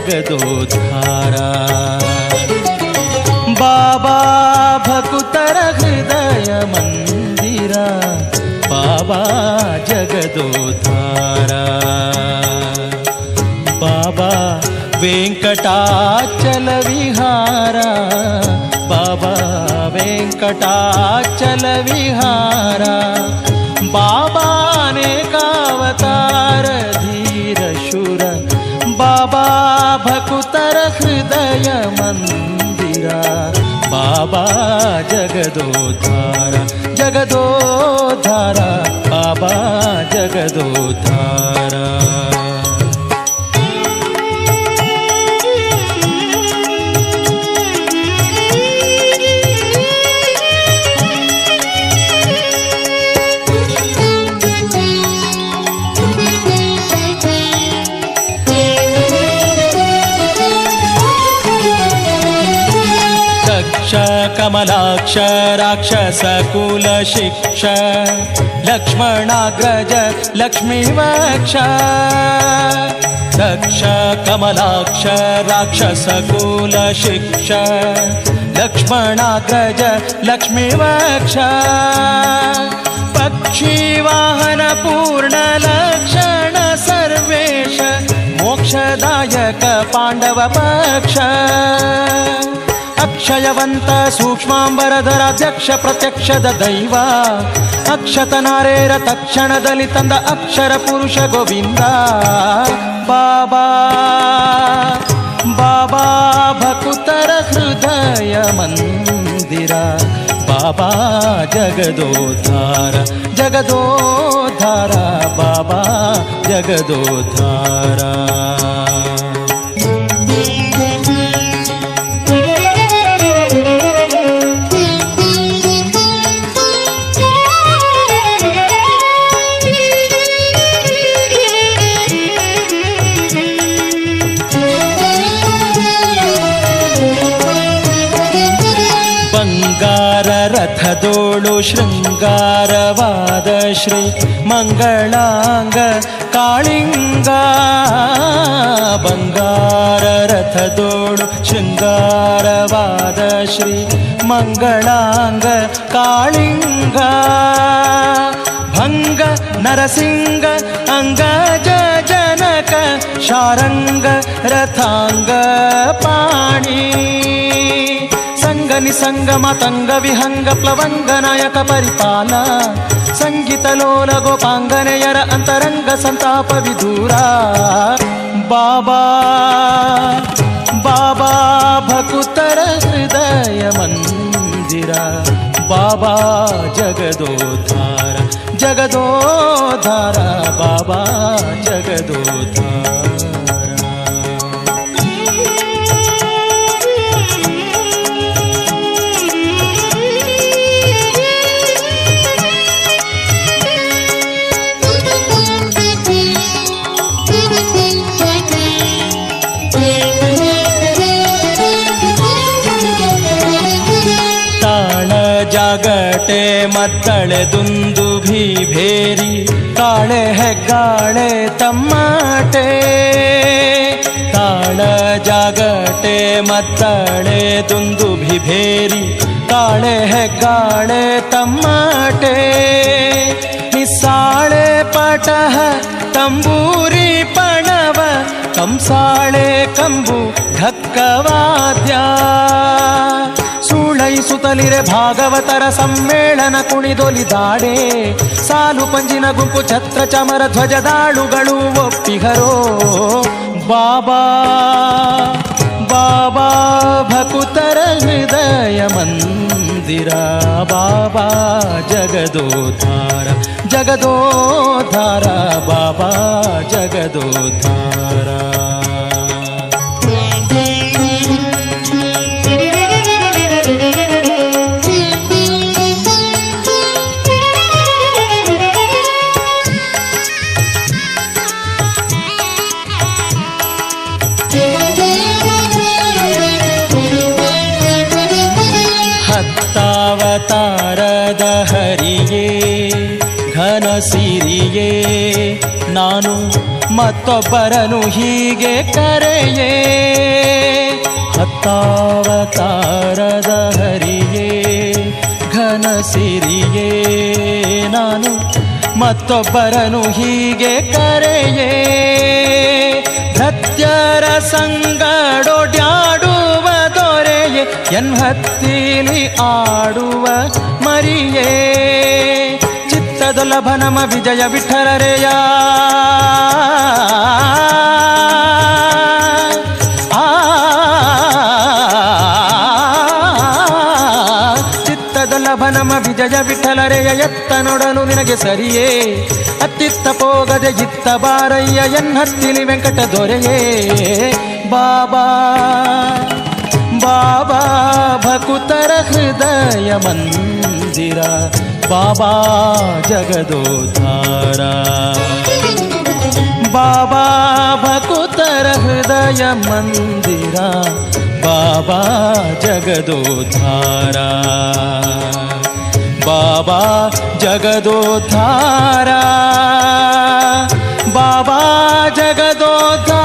ಜಗದೋದ್ಧಾರ. ಬಾಬಾ ಭಕುತರ ಹೃದಯ ಮಂದಿರ, ಬಾಬಾ ಜಗದೋದ್ಧಾರ. ಬಾಬಾ ವೆಂಕಟಾಚಲ ವಿಹಾರ, ಬಾಬಾ ವೆಂಕಟಾಚಲ ವಿಹಾರ. ಬಾಬಾ ಅನೇಕಾವತಾರ ಧೀರ ಶೂರ, ಬಾಬಾ ಭಕುತರ ಹೃದಯ ಮಂದಿರ, ಬಾಬಾ ಜಗದೋದ್ಧಾರ. ಜಗದೋದ್ಧಾರ, ಬಾಬಾ ಜಗದೋದ್ಧಾರ. ಕಮಲಾಕ್ಷ ರಾಕ್ಷಸ ಕುಲ ಶಿಕ್ಷ, ಲಕ್ಷ್ಮಣಾಗ್ರಜ ಲಕ್ಷ್ಮೀವಕ್ಷ. ದಕ್ಷ ಕಮಲಾಕ್ಷ ರಾಕ್ಷಸ ಕುಲ ಶಿಕ್ಷ, ಲಕ್ಷ್ಮಣಾಗ್ರಜ ಲಕ್ಷ್ಮೀವಕ್ಷ. ಪಕ್ಷಿ ವಾಹನ ಪೂರ್ಣ ಲಕ್ಷಣ ಸರ್ವೇಶ, ಮೋಕ್ಷದಾಯಕ ಪಾಂಡವ ಪಕ್ಷ. ಅಕ್ಷಯವಂತ ಸೂಕ್ಷ್ಮಾಂಬರಧರಾಧ್ಯಕ್ಷ ಪ್ರತ್ಯಕ್ಷದ ದೈವ, ಅಕ್ಷತ ನಾರೇರ ತಕ್ಷಣದಲ್ಲಿ ತಂದ ಅಕ್ಷರ ಪುರುಷ ಗೋವಿಂದ. ಬಾಬಾ ಬಾಬಾ ಭಕುತರ ಹೃದಯ ಮಂದಿರ, ಬಾಬಾ ಜಗದೋದ್ಧಾರ. ಜಗದೋದ್ಧಾರ, ಬಾಬಾ ಜಗದೋದ್ಧಾರ. ರಥದೋಳು ಶೃಂಗಾರವಾದ ಶ್ರೀ ಮಂಗಳಾಂಗ ಕಾಳಿಂಗ. ಬಂಗಾರ ರಥದೋಳು ಶೃಂಗಾರವಾದ ಶ್ರೀ ಮಂಗಳಾಂಗ ಕಾಳಿಂಗ. ಭಂಗ ನರಸಿಂಗ ಅಂಗಜ ಜನಕ ಶಾರಂಗ ರಥಾಂಗ ಪಾಣಿ. ನಿಸಂಗ ಮತಂಗ ವಿಹಂಗ ಪ್ಲವಂಗ ನಾಯಕ ಪರಿಪಾಲ. ಸಂಗೀತ ಲೋಲ ಗೋಪಾಂಗನೆಯರ ಅಂತರಂಗ ಸಂತಾಪ ವಿದೂರ. ಬಾಬಾ ಬಾಬಾ ಭಕುತರ ಹೃದಯ ಮಂದಿರ, ಬಾಬಾ ಜಗದೋದ್ಧಾರ. ಜಗದೋದ್ಧಾರ, ಬಾಬಾ ಜಗದೋದ್ಧಾರ. ಜಾಗಟೆ ಮತ್ತಳೆ ದುಂದುಭಿ ಭೇರಿ, ಕಾಳೆ ಹೆಗ್ಗಾಳೆ ತಮ್ಮಟೆ. ತಾಳ ಜಾಗಟೆ ಮತ್ತಳೆ ದುಂದುಭಿ ಭೇರಿ, ಕಾಳೆ ಹೆಗ್ಗಾಳೆ ತಮ್ಮಟೆ. ನಿಸ್ಸಾಳೆ ಪಟಹ ತಂಬೂರಿ ಪಣವ, ಕಂಸಾಳೆ ಕಂಬು ಢಕ್ಕವಾದ್ಯ. ಸುತಲಿರೆ ಭಾಗವತರ ಸಮ್ಮೇಳನ ಕುಣಿದೊಲಿದಾಡೆ, ಸಾಲು ಪಂಜಿನ ಗುಂಪು ಛತ್ರ ಚಮರ ಧ್ವಜದಾಳುಗಳು ಒಪ್ಪಿಗರೋ. ಬಾಬಾ ಬಾಬಾ ಭಕುತರ ಹೃದಯ ಮಂದಿರ, ಬಾಬಾ ಜಗದೋದ್ಧಾರ. ಜಗದೋದ್ಧಾರ, ಬಾಬಾ ಜಗದೋದ್ಧಾರ. ಹತ್ತಾವತಾರದ ಹರಿಯೇ ಘನ ಸಿರಿಯೇ, ನಾನು ಮತ್ತೊಬ್ಬರನು ಹೀಗೆ ಕರೆಯೇ ಹತ್ತಾವತಾರದ ಹರಿಯೇ ಘನ ಸಿರಿಯೇ ನಾನು ಮತ್ತೊಬ್ಬರನು ಹೀಗೆ ಕರೆಯೇ ಭೃತ್ಯರ ಸಂಗಡೊಡ್ಯಾಡುವ ದೊರೆಯೇ ಎನ್ಹತ್ತಿಲಿ ಆಡುವ ಮರಿಯೇ ಚಿತ್ತದೊಲಭ ನಮ ವಿಜಯ ವಿಠಲರೆಯ ಚಿತ್ತದೊಲಭ ನಮ ವಿಜಯ ವಿಠಲರೆಯ ಎತ್ತ ನೋಡಲು ನಿನಗೆ ಸರಿಯೇ ಅತ್ತಿತ್ತ ಪೋಗದೆ ಇತ್ತ ಬಾರಯ್ಯ ಎನ್ನತ್ತಿಲಿ ವೆಂಕಟ ದೊರೆಯೇ ಬಾಬಾ ಬಾಬಾ ಭಕುತರ ಹೃದಯ ಮಂದಿರ ಬಾಬಾ ಜಗದೋದ್ಧಾರ ಬಾಬಾ ಭಕುತರ ಹೃದಯ ಮಂದಿರ ಬಾಬಾ ಜಗದೋದ್ಧಾರ ಬಾಬಾ ಜಗದೋದ್ಧಾರ ಬಾಬಾ ಜಗದೋದ್ಧಾರ